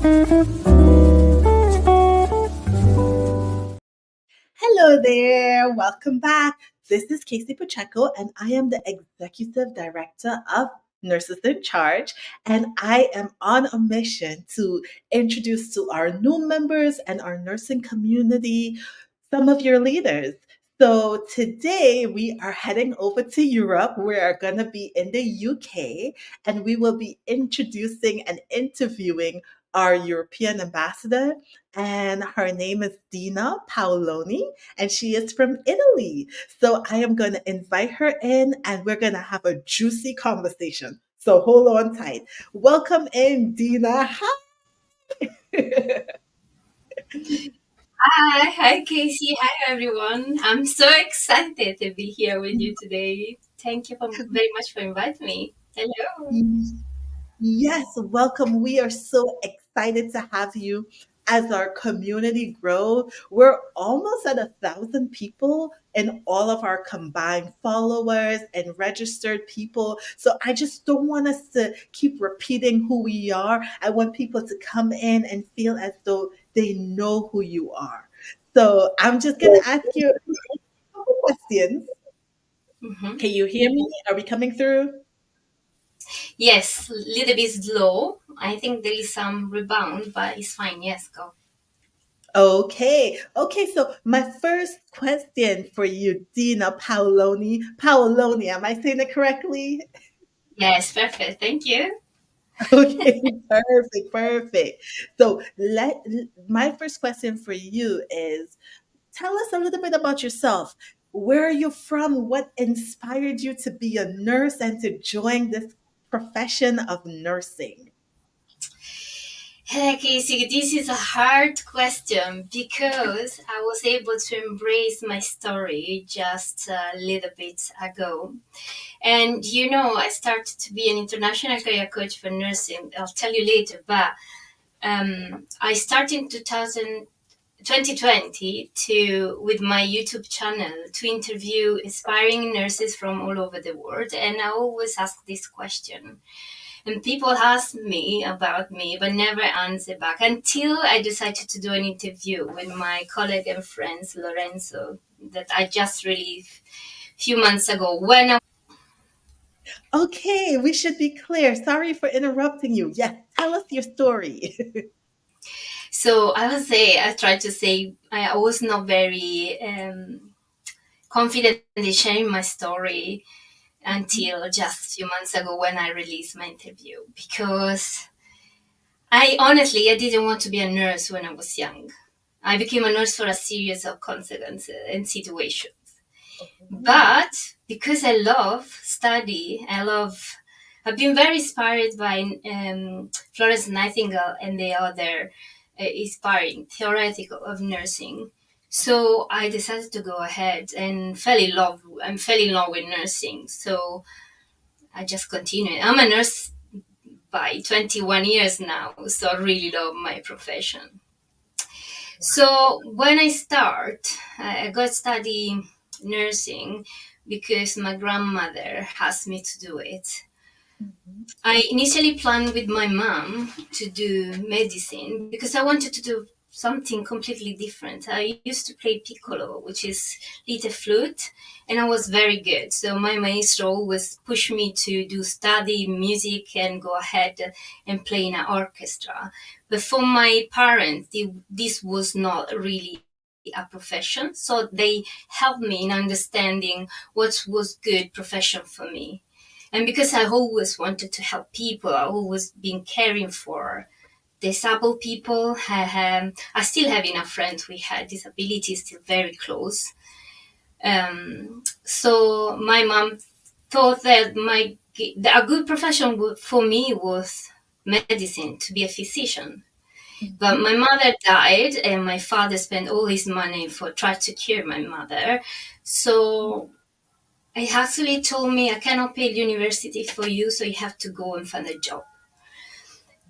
Hello there, welcome back. This is Casey Pacheco, and I am the Executive Director of Nurses in Charge. And I am on a mission to introduce to our new members and our nursing community some of your leaders. So today we are heading over to Europe. We are going to be in the UK, and we will be introducing and interviewing our European ambassador, and her name is Dina Paoloni, and she is from Italy. So I am going to invite her in, and we're going to have a juicy conversation. So hold on tight. Welcome in, Dina. Hi. Hi, Casey. Hi, everyone. I'm so excited to be here with you today. Thank you very much for inviting me. Hello. Yes, welcome. We are so excited to have you as our community grow. We're almost at 1,000 people in all of our combined followers and registered people. So I just don't want us to keep repeating who we are. I want people to come in and feel as though they know who you are. So I'm just going to ask you a couple questions. hmm Can you hear me? Are we coming through? Yes, little bit slow. I think there is some rebound, but it's fine. Yes, go. Okay. Okay. So my first question for you, Dina Paoloni. Paoloni, am I saying it correctly? Yes, perfect. Thank you. Okay. Perfect. Perfect. So my first question for you is tell us a little bit about yourself. Where are you from? What inspired you to be a nurse and to join this profession of nursing? Hey, Casey, this is a hard question because I was able to embrace my story just a little bit ago. And I started to be an international career coach for nursing. I'll tell you later, but I started in 2020 with my YouTube channel to interview inspiring nurses from all over the world. And I always ask this question. And people ask me about me, but never answer back until I decided to do an interview with my colleague and friends, Lorenzo, that I just released a few months ago. Okay, we should be clear. Sorry for interrupting you. Yes, tell us your story. So I tried to say I was not very confident in sharing my story until just a few months ago when I released my interview because I didn't want to be a nurse when I was young. I became a nurse for a series of consequences and situations. But because I love study, I've been very inspired by Florence Nightingale and the other inspiring theoretical of nursing. So I decided to go ahead and fell in love with nursing. So I just continued. I'm a nurse by 21 years now, so I really love my profession. So when I got study nursing because my grandmother asked me to do it. Mhm. I initially planned with my mom to do medicine because I wanted to do something completely different. I used to play piccolo, which is little flute, and I was very good. So my maestro always pushed me to do study music and go ahead and play in an orchestra. But for my parents, this was not really a profession, so they helped me in understanding what was good profession for me. And because I always wanted to help people, I always been caring for disabled people. I still have enough friends who had disabilities, still very close. So my mom thought that a good profession for me was medicine, to be a physician. But Mhm. my mother died, and my father spent all his money for trying to cure my mother. So he actually told me, I cannot pay the university for you, so you have to go and find a job.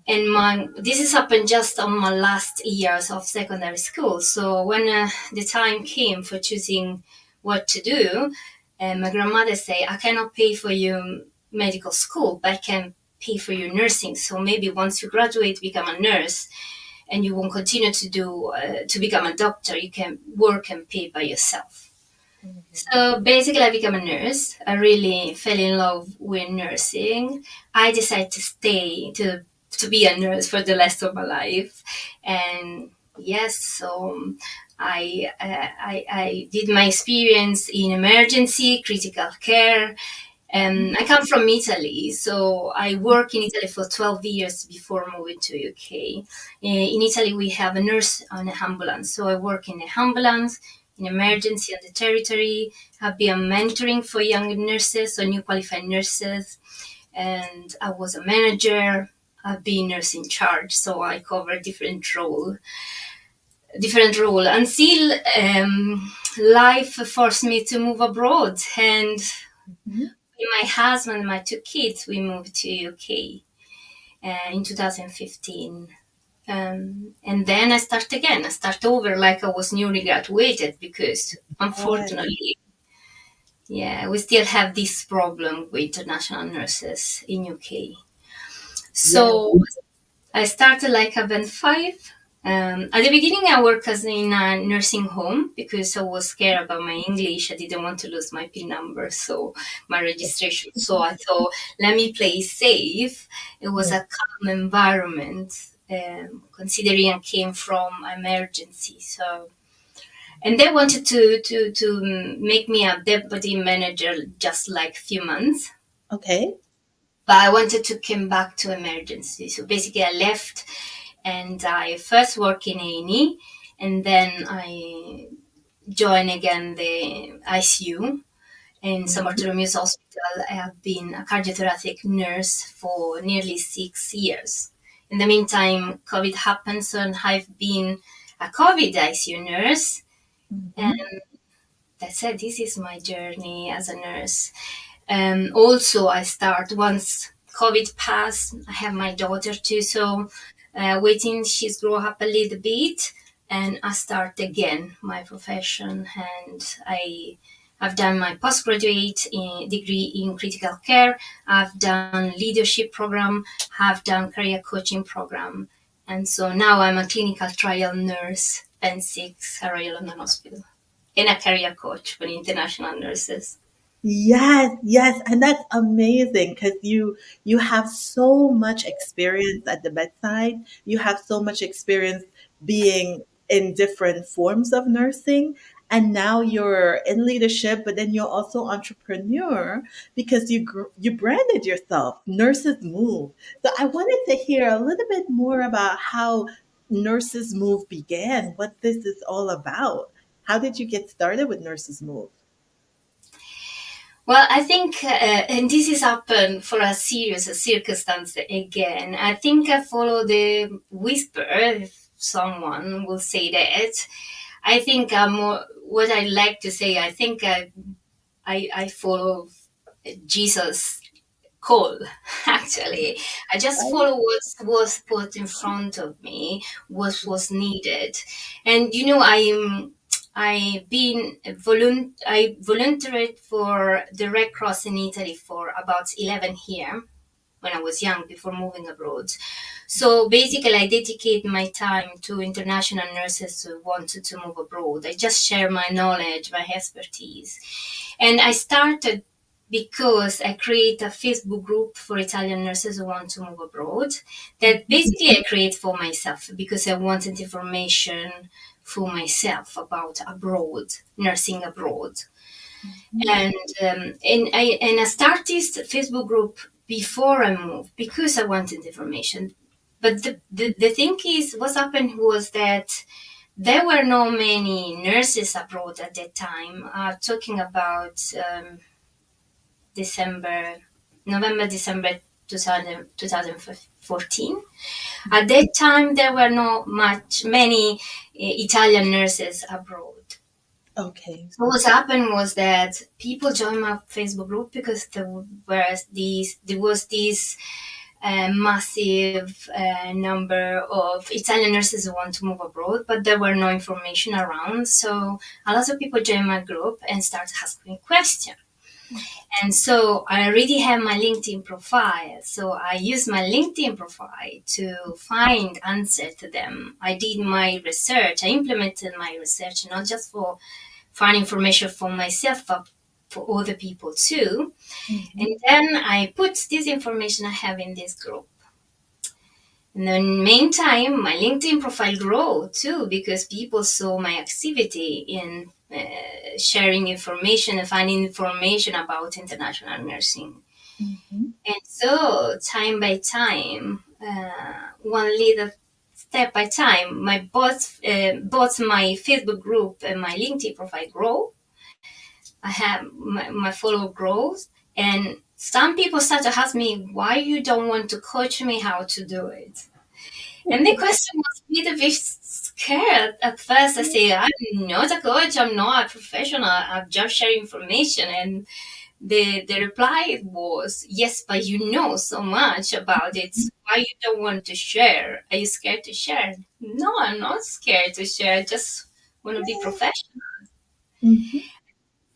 And this has happened just on my last years of secondary school. So when the time came for choosing what to do, my grandmother said, I cannot pay for you medical school, but I can pay for your nursing. So maybe once you graduate, become a nurse, and you won't continue to do to become a doctor. You can work and pay by yourself. Mhm. So basically, I became a nurse. I really fell in love with nursing. I decided to stay to be a nurse for the rest of my life, and yes, so I did my experience in emergency critical care. I come from Italy, so I worked in Italy for 12 years before moving to UK. In Italy, we have a nurse on an ambulance, so I work in an ambulance, in emergency on the territory. I've been mentoring for young nurses, so new qualified nurses, and I was a manager. I've been nurse in charge, so I cover different role until life forced me to move abroad, and Mhm. my husband and my two kids, we moved to UK in 2015. And then I start again. I start over like I was newly graduated because Yes. unfortunately, yeah, we still have this problem with international nurses in UK. Yes. So I started like a band five. At the beginning, I worked as in a nursing home because I was scared about my English. I didn't want to lose my PIN number, so my registration. So I thought, let me play safe. It was Yes. a calm environment, considering I came from emergency. So, and they wanted to make me a deputy manager just like few months, Okay. but I wanted to come back to emergency. So basically, I left and I first worked in A&E, and then I joined again the ICU in San Mhm. Bartolomeo's Hospital. I have been a cardiothoracic nurse for nearly 6 years. In the meantime, COVID happened, so I've been a COVID ICU nurse, and Mhm. that's it. This is my journey as a nurse. Also, I start once COVID passed. I have my daughter too, so waiting she's grow up a little bit, and I start again my profession. And I've done my postgraduate degree in critical care. I've done leadership program. Have done career coaching program, and so now I'm a clinical trial nurse and six at Royal London Hospital, and a career coach for international nurses. Yes, yes, and that's amazing because you have so much experience at the bedside. You have so much experience being in different forms of nursing, and now you're in leadership, but then you're also entrepreneur because you branded yourself, Nurses Move. So I wanted to hear a little bit more about how Nurses Move began, what this is all about. How did you get started with Nurses Move? Well, I think, and this is happened for a serious circumstance again. I think I follow the whisper, if someone will say that. I think what I like to say, I think I follow Jesus' call, actually. I just Right? follow what was put in front of me, what was needed. And I volunteered for the Red Cross in Italy for about 11 years when I was young before moving abroad. So basically, I dedicate my time to international nurses who wanted to move abroad. I just share my knowledge, my expertise. And I started because I create a Facebook group for Italian nurses who want to move abroad that basically I create for myself because I wanted information for myself about abroad, nursing abroad. Mhm. And I started this Facebook group before I moved because I wanted information. But the thing is, what happened was that there were no many nurses abroad at that time. Talking about December, November, December 2014. At that time, there were not many Italian nurses abroad. Okay. So what happened was that people joined my Facebook group because there was this massive number of Italian nurses who want to move abroad, but there were no information around. So a lot of people joined my group and started asking questions. And so I already have my LinkedIn profile. So I use my LinkedIn profile to find answer to them. I did my research. I implemented my research, not just for find information for myself, but for other people too. And Mhm. then I put this information I have in this group. And then meantime, my LinkedIn profile grow too because people saw my activity in sharing information and finding information about international nursing. Mhm. And so, time by time, one little step by time, both my Facebook group and my LinkedIn profile grow. I have my follow grows, and some people start to ask me why you don't want to coach me how to do it. And the question was a little bit scared at first. I say, I'm not a coach, I'm not a professional, I'm just sharing information. And the reply was, yes, but you know so much about it. Why you don't want to share? Are you scared to share? No, I'm not scared to share. I just want to be professional. Mhm.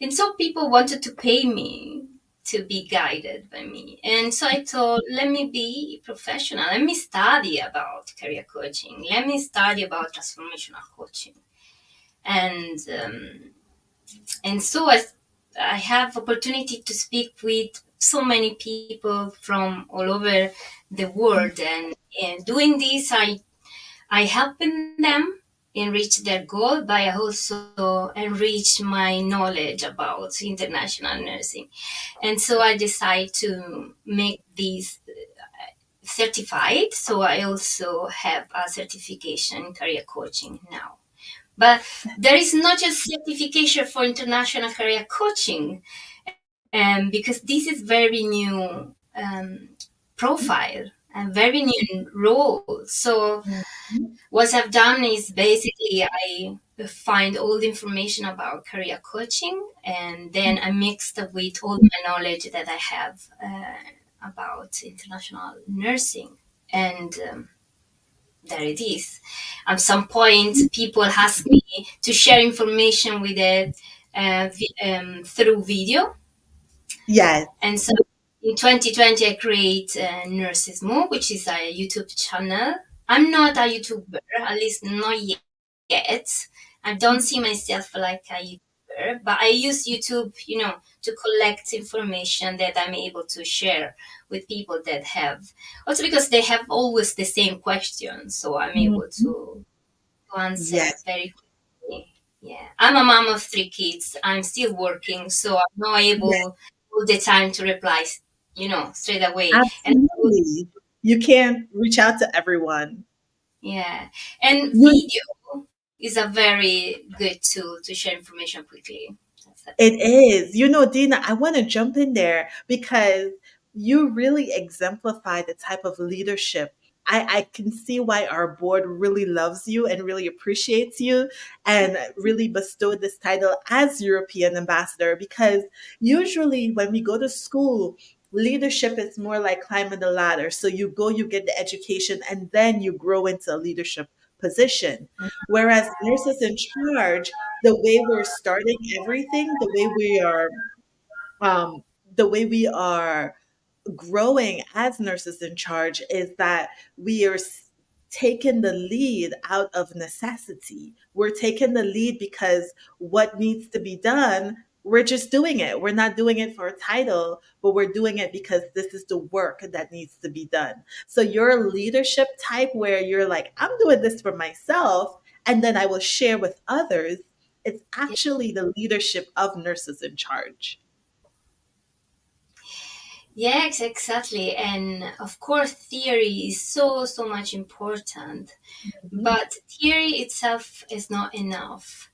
And so people wanted to pay me to be guided by me. And so I thought, let me be professional. Let me study about career coaching. Let me study about transformational coaching. And so I have opportunity to speak with so many people from all over the world. And doing this, I helping them enrich their goal, but I also enrich my knowledge about international nursing. And so I decided to make these certified. So I also have a certification in career coaching now. But there is not just certification for international career coaching, because this is very new profile and very new role. So Mhm. what I've done is basically I find all the information about career coaching, and then I mixed it with all my knowledge that I have about international nursing. And there it is. At some point, people ask me to share information with it through video. Yes. And so in 2020, I create Nurses Move, which is a YouTube channel. I'm not a YouTuber, at least not yet. I don't see myself like a YouTuber, but I use YouTube, to collect information that I'm able to share with people that have, also because they have always the same questions. So I'm able Mhm. to answer Yes. very quickly. Yeah, I'm a mom of three kids. I'm still working, so I'm not Yes. able all the time to reply, straight away. And Absolutely. You can't reach out to everyone. yeah, and You video is a very good tool to share information quickly. That's it. It is. You know, Dina, I want to jump in there because you really exemplify the type of leadership. I can see why our board really loves you and really appreciates you and really bestowed this title as European ambassador because usually when we go to school, leadership is more like climbing the ladder. So you go, you get the education, and then you grow into a leadership position. Whereas nurses in charge, the way we're starting everything, um, the way we are growing as nurses in charge is that we are taking the lead out of necessity. We're taking the lead because what needs to be done, we're just doing it. We're not doing it for a title, but we're doing it because this is the work that needs to be done. So you're a leadership type where you're like, I'm doing this for myself, and then I will share with others. It's actually the leadership of nurses in charge. Yes, exactly. And of course, theory is so, so much important. Mhm. But theory itself is not enough.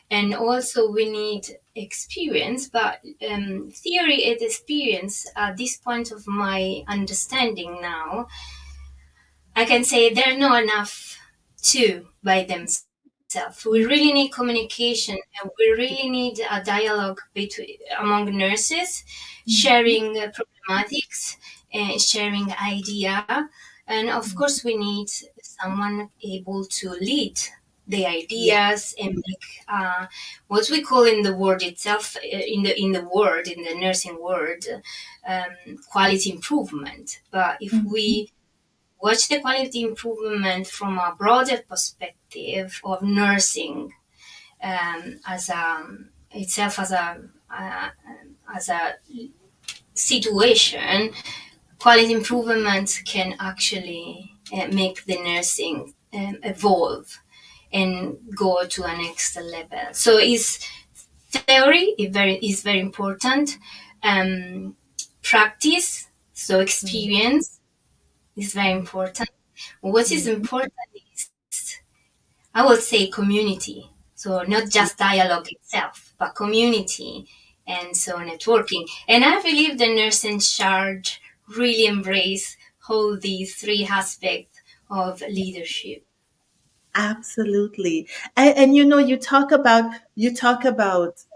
And also, we need experience, but theory and experience at this point of my understanding now, I can say they're not enough too by themselves. We really need communication, and we really need a dialogue between among nurses, Mhm. sharing problematics and sharing idea, and of course we need someone able to lead the Yeah. ideas and make what we call in the word itself, in the nursing word, quality improvement. But if Mhm. we watch the quality improvement from a broader perspective of nursing, as a itself as a situation, quality improvement can actually make the nursing evolve and go to a next level. So is theory is very important. Um, Practice, so Mhm. experience is very important. What is Mhm. important is, I would say, community. So not just dialogue itself, but community and so networking. And I believe the nurse in charge really embrace all these three aspects of leadership. Absolutely. And you know, you talk about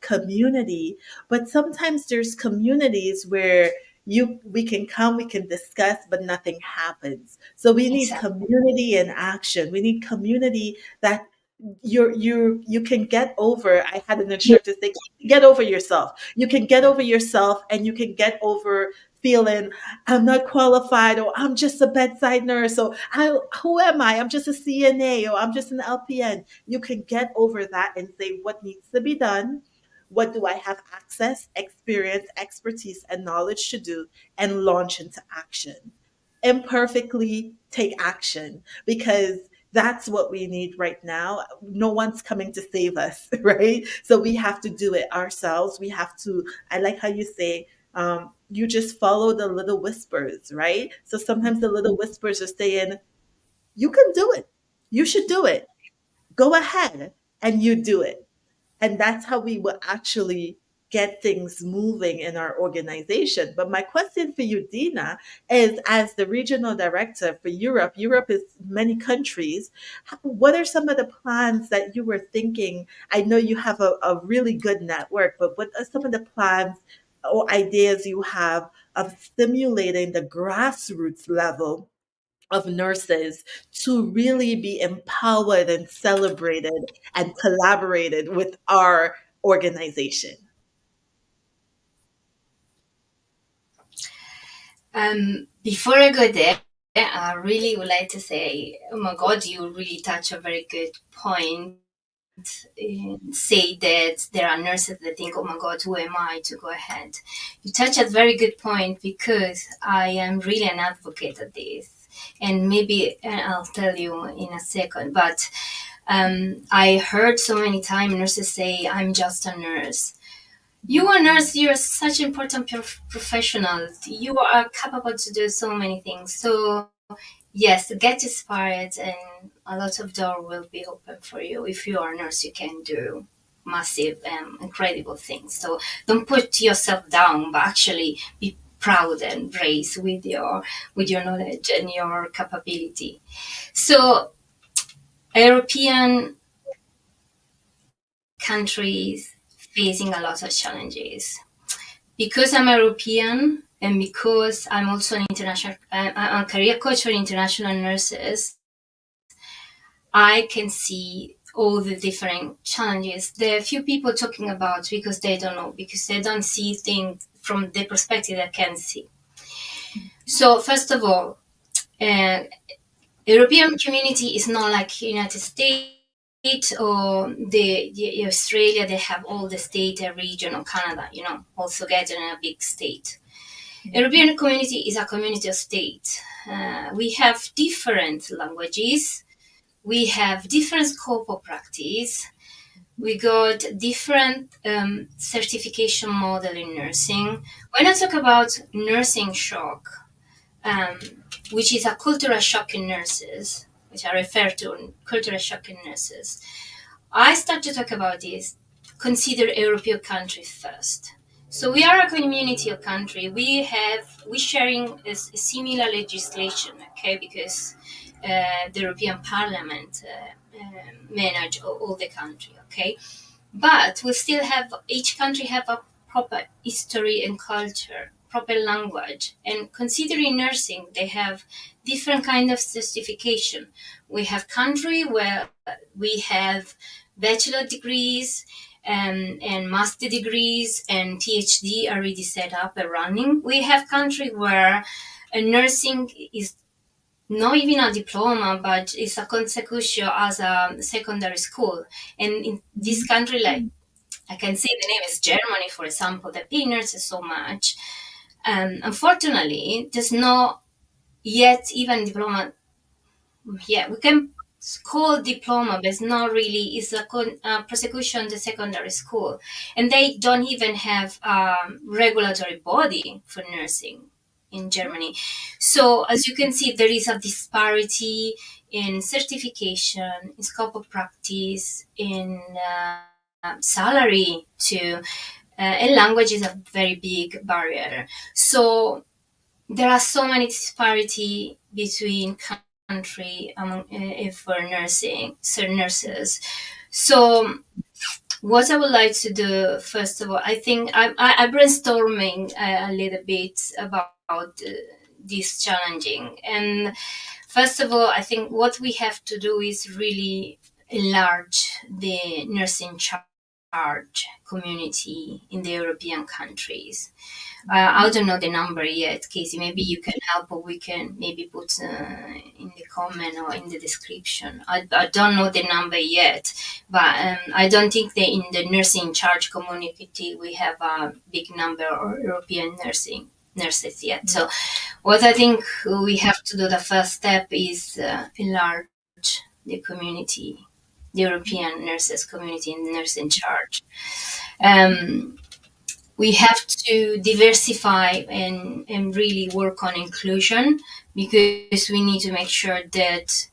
community, but sometimes there's communities where you we can come, we can discuss, but nothing happens. So we need Exactly. community in action. We need community that you can get over. I had an instructor say, get over yourself. You can get over yourself and you can get over feeling I'm not qualified, or I'm just a bedside nurse, or who am I? I'm just a CNA, or I'm just an LPN. You can get over that and say what needs to be done. What do I have access, experience, expertise, and knowledge to do, and launch into action? Imperfectly take action, because that's what we need right now. No one's coming to save us, right? So we have to do it ourselves. We have to, I like how you say, you just follow the little whispers, right? So sometimes the little whispers are saying, you can do it. You should do it. Go ahead and you do it. And that's how we will actually get things moving in our organization. But my question for you, Dina, is as the regional director for Europe, Europe is many countries. What are some of the plans that you were thinking? I know you have a really good network, but what are some of the plans or ideas you have of stimulating the grassroots level of nurses to really be empowered and celebrated and collaborated with our organization? Before I go there, I really would like to say, oh my God, you really touch a very good point. Say that there are nurses that think, oh my God, who am I to go ahead? You touch a very good point because I am really an advocate of this. And maybe I'll tell you in a second, but I heard so many times nurses say, I'm just a nurse. You are a nurse, you're such an important professional. You are capable to do so many things. So yes, get inspired and a lot of door will be open for you. If you are a nurse, you can do massive, incredible things. So don't put yourself down, but actually be proud and praise with your knowledge and your capability. So European countries facing a lot of challenges. Because I'm European and because I'm also an international, I'm a career coach for international nurses, I can see all the different challenges. There are few people talking about because they don't know, because they don't see things from the perspective I can see. So first of all, uh, European community is not like United States or the Australia. They have all the state, a region, or Canada, all together in a big state. European community is a community of state. We have different languages. We have different scope of practice. We got different certification model in nursing. When I talk about nursing shock, um, which is a cultural shock in nurses, which I refer to cultural shock in nurses, I start to talk about this. Consider European countries first. So we are a community of country. We sharing a similar legislation, okay? Because the European Parliament manage all the country, okay? But we still have each country have a proper history and culture, proper language. And considering nursing, they have different kind of certification. We have country where we have bachelor degrees and master degrees and PhD already set up and running. We have country where nursing is not even a diploma, but it's a consecution as a secondary school. And in this country, like I can say the name is Germany, for example, they pay nurses so much. Unfortunately, there's not yet even diploma. Yeah, we can call diploma, but it's not really. It's a prosecution the secondary school, and they don't even have a regulatory body for nursing in Germany. So as you can see, there is a disparity in certification, in scope of practice, in salary too, and language is a very big barrier. So there are so many disparity between country among for nursing, certain nurses. So what I would like to do first of all, I think I brainstorming a little bit about this challenging. And first of all, I think what we have to do is really enlarge the nursing charge community in the European countries. I don't know the number yet, Casey. Maybe you can help, or we can maybe put in the comment or in the description. I don't know the number yet, but I don't think that in the nursing charge community we have a big number of European nurses yet. So, what I think we have to do, the first step is enlarge the community, the European nurses community in the nursing charge. Um, we have to diversify and really work on inclusion, because we need to make sure that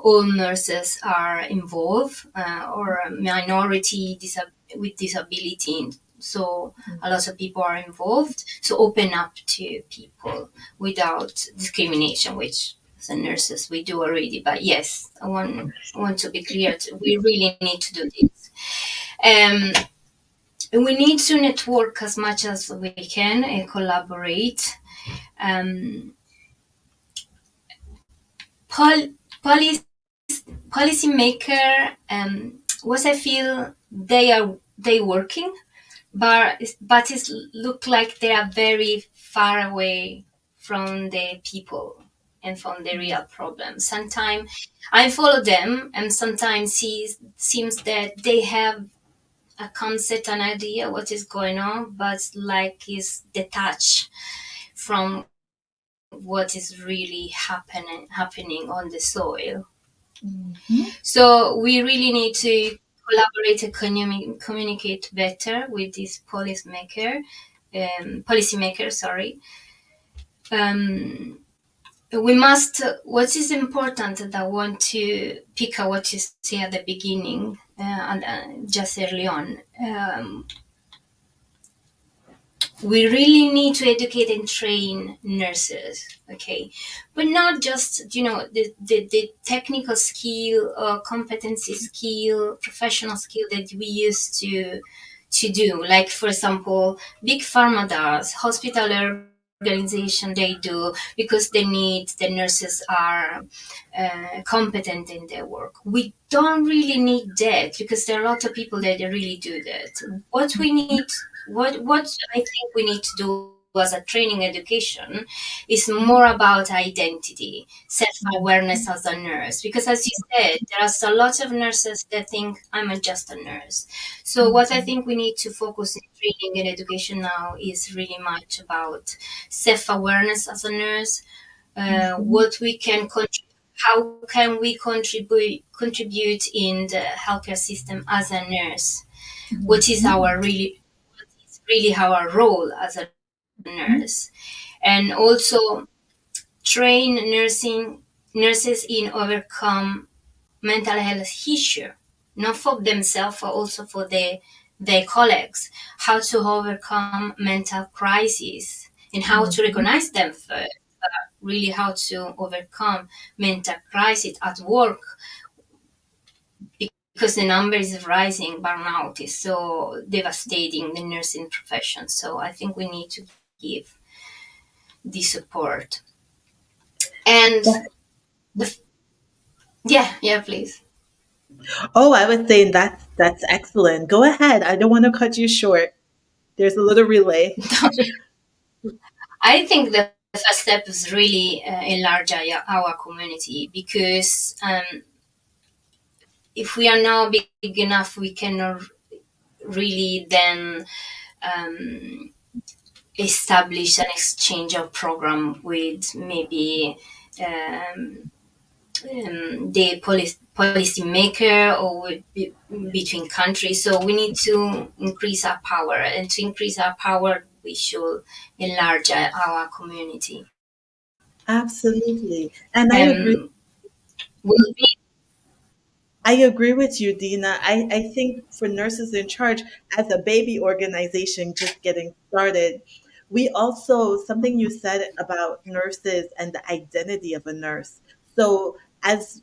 all nurses are involved, or minority with disability. So a lot of people are involved. So open up to people without discrimination, which as nurses we do already. But yes, I want to be clear. We really need to do this. Um, we need to network as much as we can and collaborate. Um, pol- policy Policymaker, what I feel they working, but it look like they are very far away from the people and from the real problem. Sometimes I follow them, and sometimes it seems that they have a concept, an idea what is going on, but like is detached from what is really happening on the soil. Mhm. So we really need to collaborate and communicate better with this policymaker. Sorry. Um, we must. What is important that I want to pick up what you say at the beginning and just early on. We really need to educate and train nurses, okay, but not just the technical skill or competency skill, professional skill that we used to do, like for example big pharma does, hospital organization they do, because they need the nurses are competent in their work. We don't really need that, because there are a lot of people that really do that. What we need, what I think we need to do as a training education is more about identity, self-awareness as a nurse, because as you said, there are a lot of nurses that think I'm just a nurse. So what I think we need to focus in training and education now is really much about self-awareness as a nurse, what we can how can we contribute in the healthcare system as a nurse, what is really our role as a nurse, and also train nurses in overcome mental health issue, not for themselves, but also for their colleagues, how to overcome mental crises and how to recognize them first, really how to overcome mental crisis at work, because the number is rising. Burnout is so devastating the nursing profession. So I think we need to give the support. And the, yeah, yeah, please. Oh, I was saying that's excellent. Go ahead. I don't want to cut you short. There's a little relay. I think the first step is really enlarge our community, because if we are now big enough, we cannot really then um, establish an exchange of program with maybe um, the policy maker, or between countries. So we need to increase our power, and to increase our power, we should enlarge our community. Absolutely. And Um, will be I agree with you, Dina. I think for Nurses in Charge, as a baby organization just getting started, we also, something you said about nurses and the identity of a nurse. So, as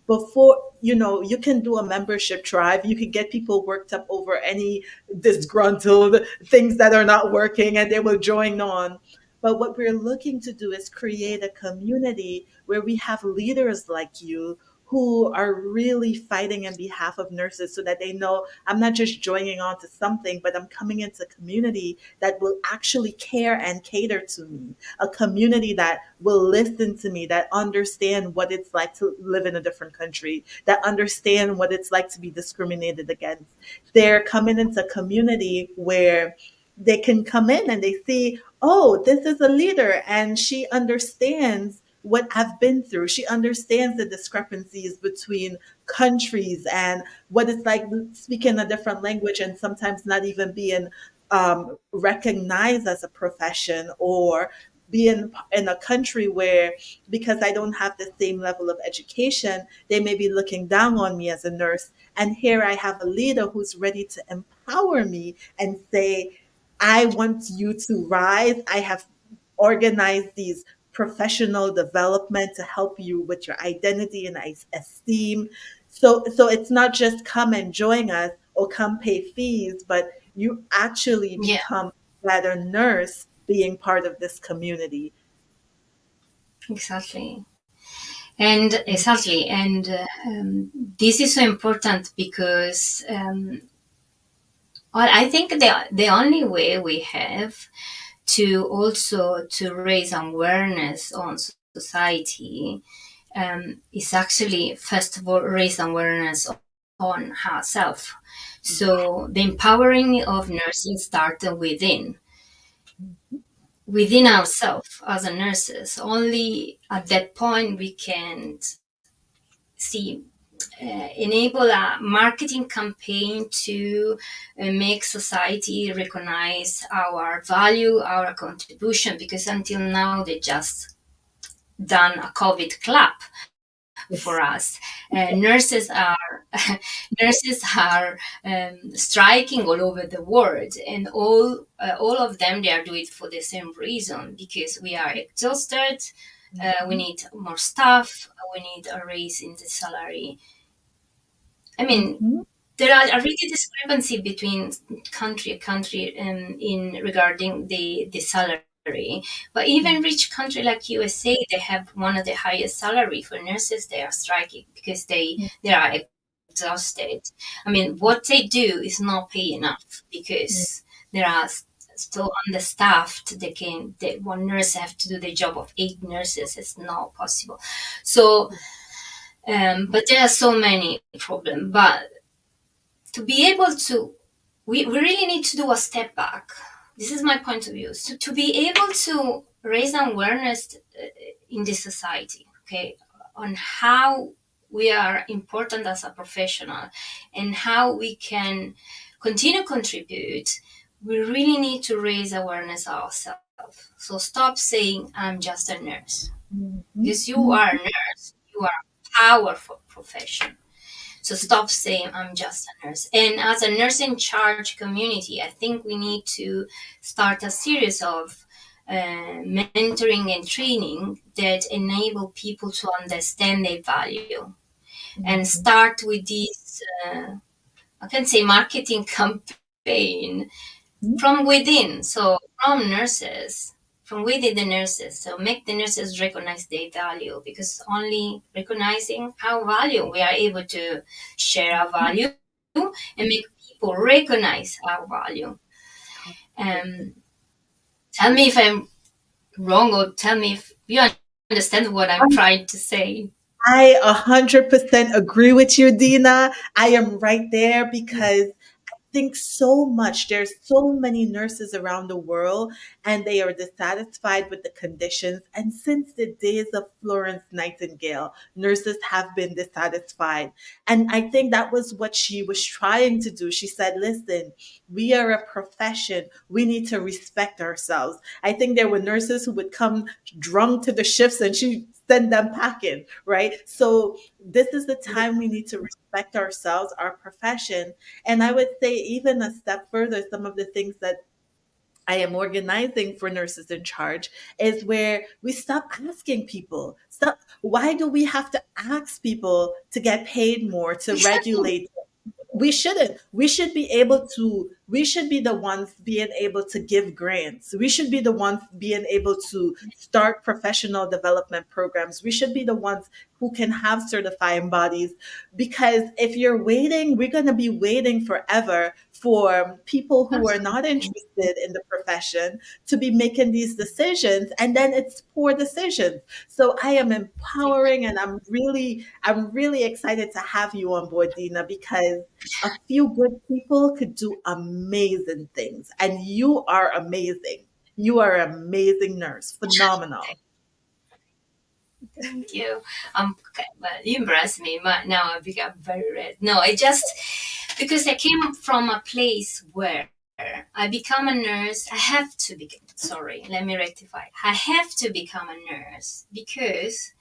before, you can do a membership drive, you can get people worked up over any disgruntled things that are not working, and they will join on. But what we're looking to do is create a community where we have leaders like you who are really fighting in behalf of nurses, so that they know I'm not just joining on to something, but I'm coming into a community that will actually care and cater to me, a community that will listen to me, that understand what it's like to live in a different country, that understand what it's like to be discriminated against. They're coming into a community where they can come in and they see, oh, this is a leader and she understands what I've been through. She understands the discrepancies between countries and what it's like speaking a different language and sometimes not even being recognized as a profession, or being in a country where, because I don't have the same level of education, they may be looking down on me as a nurse. And here I have a leader who's ready to empower me and say, I want you to rise. I have organized these professional development to help you with your identity and esteem. So it's not just come and join us or come pay fees, but you actually yeah, become a better nurse being part of this community. exactly. And exactly, and this is so important because well, I think the only way we have to also to raise awareness on society is actually, first of all, raise awareness on herself. So the empowering of nursing starts within ourselves as a nurses. Only at that point we can see enable a marketing campaign to make society recognize our value, our contribution, because until now they just done a COVID clap Yes. for us. Nurses are nurses are striking all over the world, and all of them, they are doing it for the same reason, because we are exhausted. We Mhm. need more staff. We need a raise in the salary. I mean, Mhm. there are a really discrepancy between country in regarding the salary. But even rich country like USA, they have one of the highest salary for nurses. They are striking because they are exhausted. I mean, what they do is not pay enough, because there are still understaffed. One nurse have to do the job of eight nurses. It's not possible. So but there are so many problems. But to be able to, we really need to do a step back. This is my point of view. So to be able to raise awareness in this society, okay, on how we are important as a professional and how we can continue contribute, we really need to raise awareness ourselves. So stop saying I'm just a nurse, Mhm. because you Mhm. are a nurse, you are a powerful profession. So stop saying I'm just a nurse. And as a nurse in charge community, I think we need to start a series of mentoring and training that enable people to understand their value, and Mhm. start with this, I can say, marketing campaign Mhm. from within. So from within the nurses. So make the nurses recognize their value, because only recognizing our value, we are able to share our value and make people recognize our value. Um, Tell me if I'm wrong, or tell me if you understand what I'm trying to say. I 100% agree with you, Dina. I am right there because think so much. There's so many nurses around the world and they are dissatisfied with the conditions. And since the days of Florence Nightingale, nurses have been dissatisfied. And I think that was what she was trying to do. She said, listen, we are a profession. We need to respect ourselves. I think there were nurses who would come drunk to the shifts and she send them packing, right? So this is the time we need to respect ourselves, our profession, and I would say, even a step further, some of the things that I am organizing for Nurses in Charge is where we stop asking people. Stop. Why do we have to ask people to get paid more, to Exactly. regulate? We shouldn't. We should be able to, we should be the ones being able to give grants. We should be the ones being able to start professional development programs. We should be the ones who can have certifying bodies. Because if you're waiting, we're going to be waiting forever for people who are not Absolutely. interested in the profession to be making these decisions. And then it's poor decisions. So I am empowering and I'm really excited to have you on board, Dina, because a few good people could do amazing things. And you are amazing. You are an amazing nurse. Phenomenal. Thank you. Okay, well, you embarrass me, but now I become very red. No, I just, because I came from a place where I become a nurse. I have to be. Sorry, let me rectify. I have to become a nurse because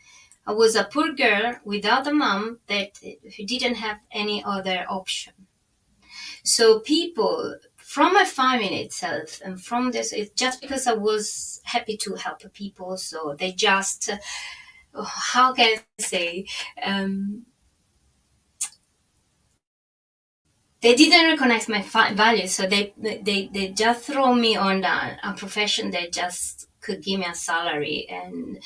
I was a poor girl without a mom that who didn't have any other option. So people from my family itself and from this, it's just because I was happy to help people. So they just, how can I say, um, they didn't recognize my value, so they just throw me on a profession that just could give me a salary, and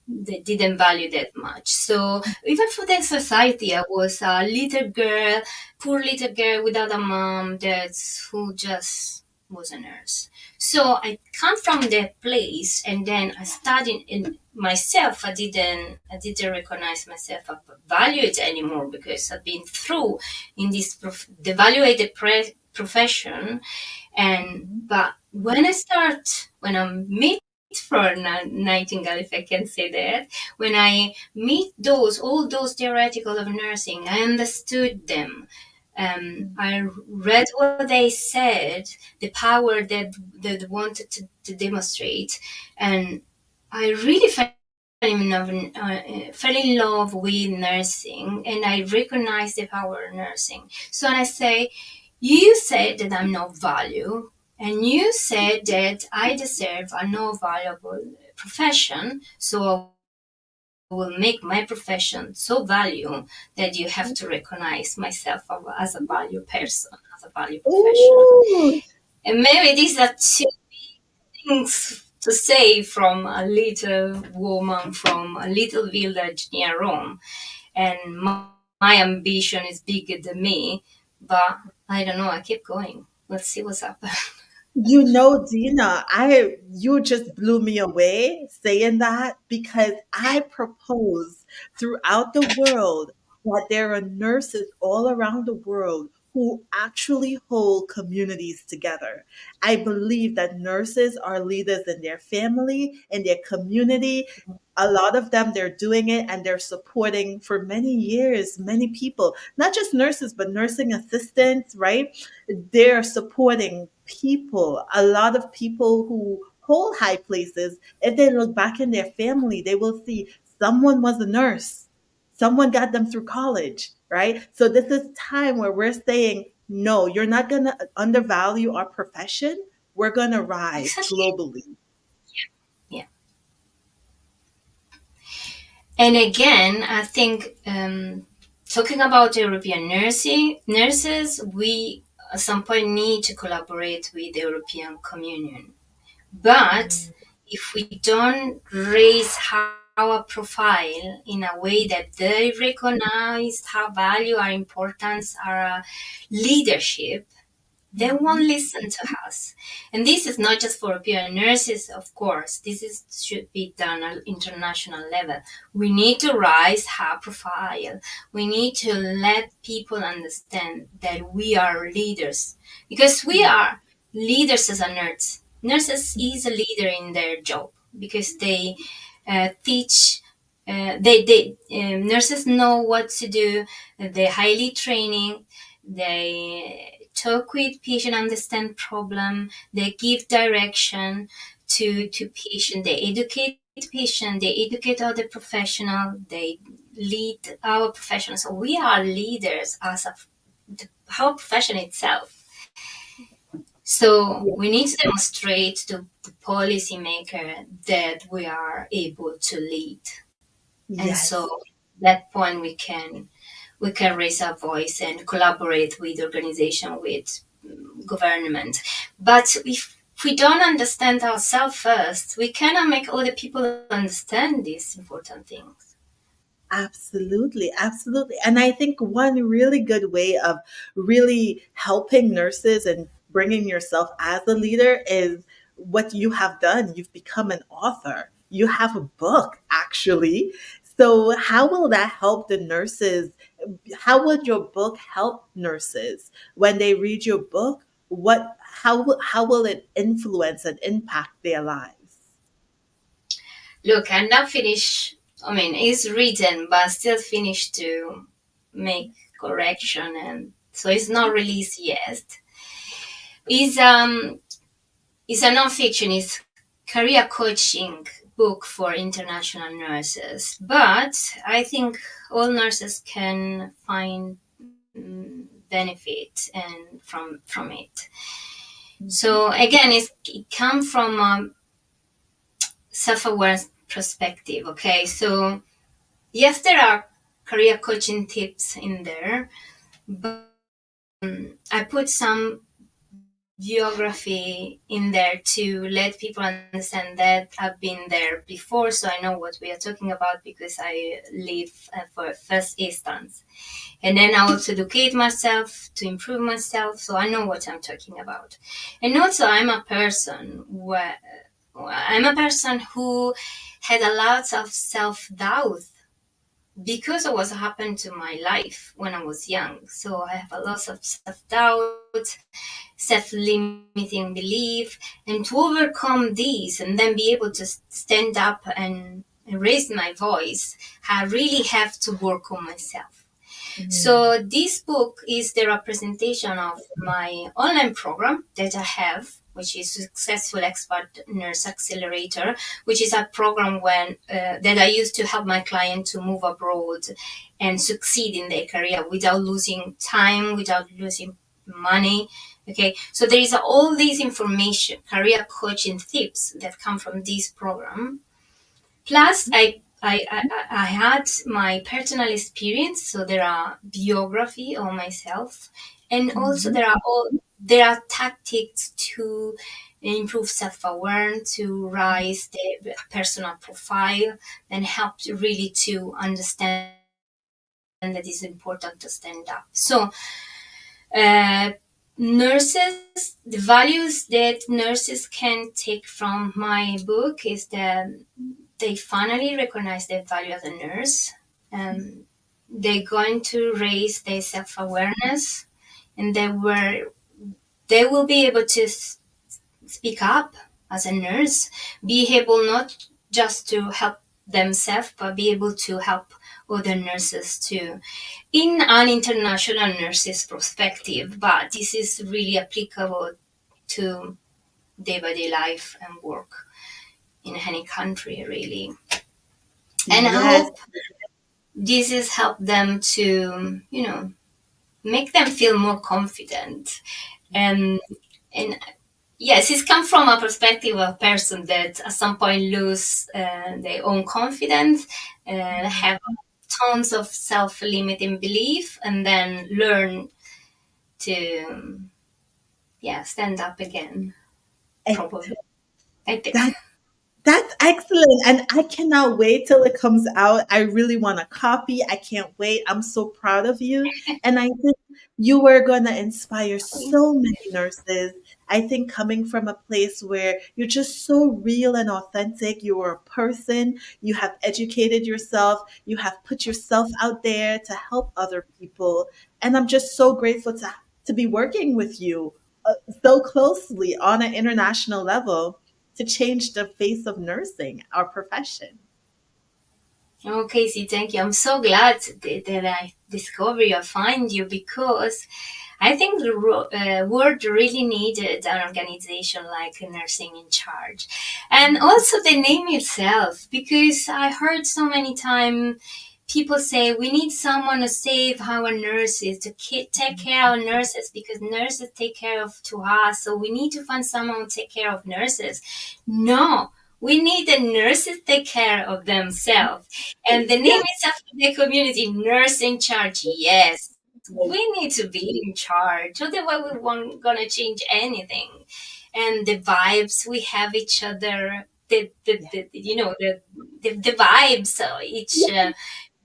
they didn't value that much. So even for the society, I was a little girl, poor little girl without a mom, that's who just was a nurse. So I come from that place, and then I studied in myself. I didn't recognize myself as valued anymore, because I've been through in this devaluated profession. And Mhm. but when I meet for Nightingale, if I can say that, when I meet all those theoretical of nursing, I understood them. I read what they said, the power that they wanted to demonstrate, and I really fell in love with nursing, and I recognize the power of nursing. So when I say, you said that I'm not valued, and you said that I deserve a no valuable profession, so I will make my profession so value that you have to recognize myself as a value person, as a value professional. Ooh, And maybe these are two things to say from a little woman from a little village near Rome. And my ambition is bigger than me, but I don't know. I keep going. Let's see what's up. you know, Dina, you just blew me away saying that because I propose throughout the world that there are nurses all around the world who actually hold communities together. I believe that nurses are leaders in their family, in their community. A lot of them, they're doing it and they're supporting for many years, many people, not just nurses, but nursing assistants, right? They're supporting people, a lot of people who hold high places. If they look back in their family, they will see someone was a nurse, someone got them through college, right? So this is time where we're saying, no, you're not going to undervalue our profession. We're going to rise Exactly. globally. Yeah. And again, I think talking about European nurses, we at some point need to collaborate with the European Communion. But Mm. if we don't raise our profile in a way that they recognize how value, our importance, our leadership, they won't Mhm. listen to us. And this is not just for European nurses, of course. This is should be done at international level. We need to rise our profile. We need to let people understand that we are leaders, because we Yeah. are leaders as a nurse. Nurses is a leader in their job because they teach. Nurses know what to do. They're highly training. They talk with patient, understand problem. They give direction to patient. They educate patient. They educate other professional. They lead our profession. So we are leaders as a our profession itself. So Yeah. we need to demonstrate to the policymaker that we are able to lead. And so Yes. at that point we can raise our voice and collaborate with organization, with government. But if we don't understand ourselves first, we cannot make other people understand these important things. Absolutely, absolutely. And I think one really good way of really helping nurses and bringing yourself as a leader is what you have done. You've become an author. You have a book, actually. So, how will that help the nurses? How would your book help nurses when they read your book? How will it influence and impact their lives? Look, I'm not finished. I mean, it's written, but still finished to make correction, and so it's not released yet. It's it's a non-fiction. It's career coaching book for international nurses, but I think all nurses can find benefit and from it. Mhm. So again, it comes from a self-awareness perspective. Okay, so yes, there are career coaching tips in there, but I put some geography in there to let people understand that I've been there before, so I know what we are talking about because I live for first instance. And then I also educate myself to improve myself, so I know what I'm talking about. And also, I'm a person who had a lot of self doubt because of what happened to my life when I was young. So I have a lot of self doubt, self limiting belief, and to overcome these and then be able to stand up and raise my voice, I really have to work on myself. Mm. So this book is the representation of my online program that I have, which is Successful Expert Nurse Accelerator, which is a program that I use to help my client to move abroad and succeed in their career without losing time, without losing money. Okay, so there is all these information, career coaching tips that come from this program. Plus, I had my personal experience, so there are biography on myself, and also Mhm. there are tactics to improve self-awareness, to rise the personal profile, and help really to understand that it's important to stand up. So uh, nurses, the values that nurses can take from my book is that they finally recognize their value as a nurse. Um, they're going to raise their self-awareness, and they will be able to speak up as a nurse, be able not just to help themselves, but be able to help other nurses too in an international nurses perspective, but this is really applicable to day by day life and work in any country, really. And I Yes. hope this has helped them to, make them feel more confident. And, and yes, it's come from a perspective of a person that at some point lose their own confidence, Mhm. have tons of self-limiting belief, and then learn to yeah, stand up again, And probably. I think. that That's excellent. And I cannot wait till it comes out. I really want a copy. I can't wait. I'm so proud of you. And I think you are going to inspire so many nurses. I think coming from a place where you're just so real and authentic, you are a person, you have educated yourself, you have put yourself out there to help other people. And I'm just so grateful to be working with you so closely on an international level to change the face of nursing, our profession. Oh, Casey, thank you. I'm so glad that I discovered you, find you, because I think the world really needed an organization like Nursing in Charge. And also the name itself, because I heard so many times people say we need someone to save our nurses, to take care of nurses, because nurses take care of to us. So we need to find someone to take care of nurses. No, we need the nurses take care of themselves. And the name Yes. itself of the community, Nurse in Charge. Yes, we need to be in charge. Otherwise, we won't gonna change anything. And the vibes we have each other, the you know the vibes each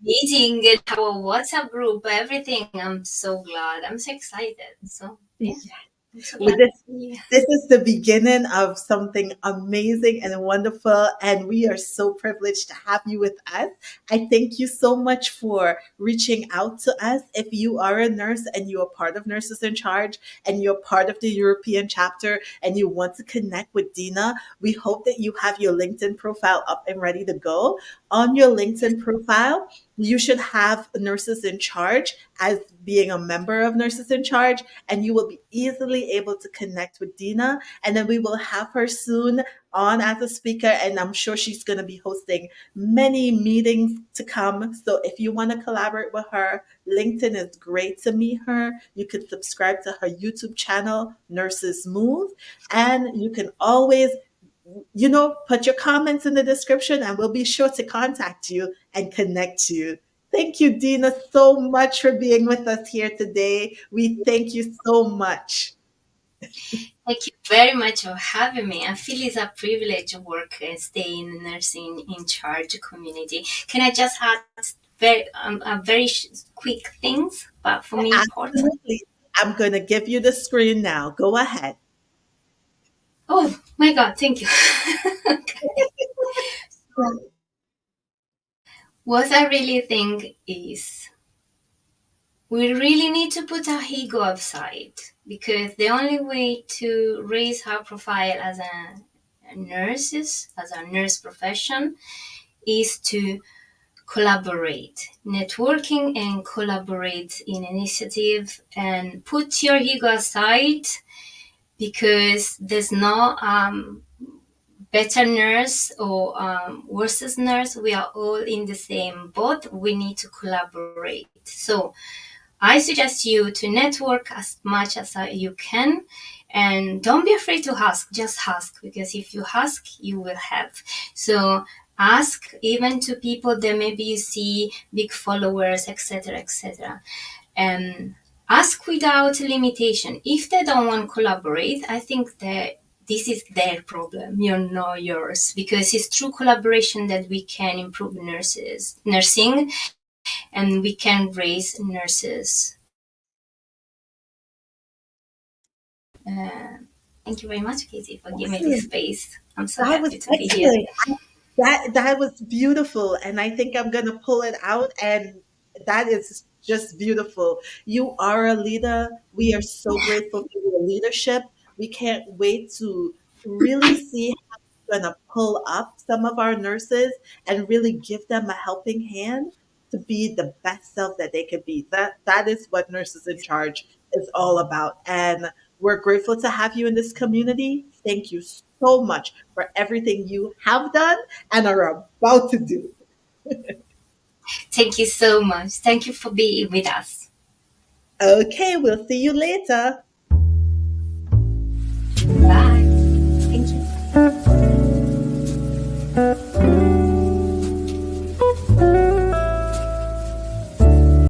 meeting, our WhatsApp group, everything. I'm so glad. I'm so excited. So yeah, Yes. I'm so With glad. this Yeah. This is the beginning of something amazing and wonderful, and we are so privileged to have you with us. I thank you so much for reaching out to us. If you are a nurse and you are part of Nurses in Charge and you're part of the European chapter and you want to connect with Dina, we hope that you have your LinkedIn profile up and ready to go. On your LinkedIn profile, you should have Nurses in Charge as being a member of Nurses in Charge, and you will be easily able to connect with Dina. And then we will have her soon on as a speaker, and I'm sure she's going to be hosting many meetings to come. So if you want to collaborate with her, LinkedIn is great to meet her. You can subscribe to her YouTube channel, Nurses Move, and you can always put your comments in the description and we'll be sure to contact you and connect you. Thank you, Dina, so much for being with us here today. We thank you so much. Thank you very much for having me. I feel it's a privilege to work and stay in the nursing in charge community. Can I just add very quick things, but for me important? Absolutely. I'm going to give you the screen now. Go ahead. Oh my God, thank you. Okay. So what I really think is we really need to put our ego aside, because the only way to raise our profile as a nurses, as a nurse profession, is to collaborate, networking and collaborate in initiative, and put your ego aside, because there's no better nurse or worse nurse. We are all in the same boat. We need to collaborate. So I suggest you to network as much as you can, and don't be afraid to ask. Just ask, because if you ask, you will have. So ask even to people that maybe you see big followers, etc., etc. And ask without limitation. If they don't want to collaborate, I think that this is their problem, you're not yours, because it's through collaboration that we can improve nursing, and we can raise nurses. Uh, Thank you very much, Casey, for giving me this Excellent. space. I'm so That was happy to be here. excellent. That was beautiful, and I think I'm gonna pull it out, and that is just beautiful. You are a leader. We are so grateful for your leadership. We can't wait to really see how you're gonna pull up some of our nurses and really give them a helping hand to be the best self that they could be. That is what Nurses in Charge is all about. And we're grateful to have you in this community. Thank you so much for everything you have done and are about to do. Thank you so much. Thank you for being with us. Okay, we'll see you later. Bye.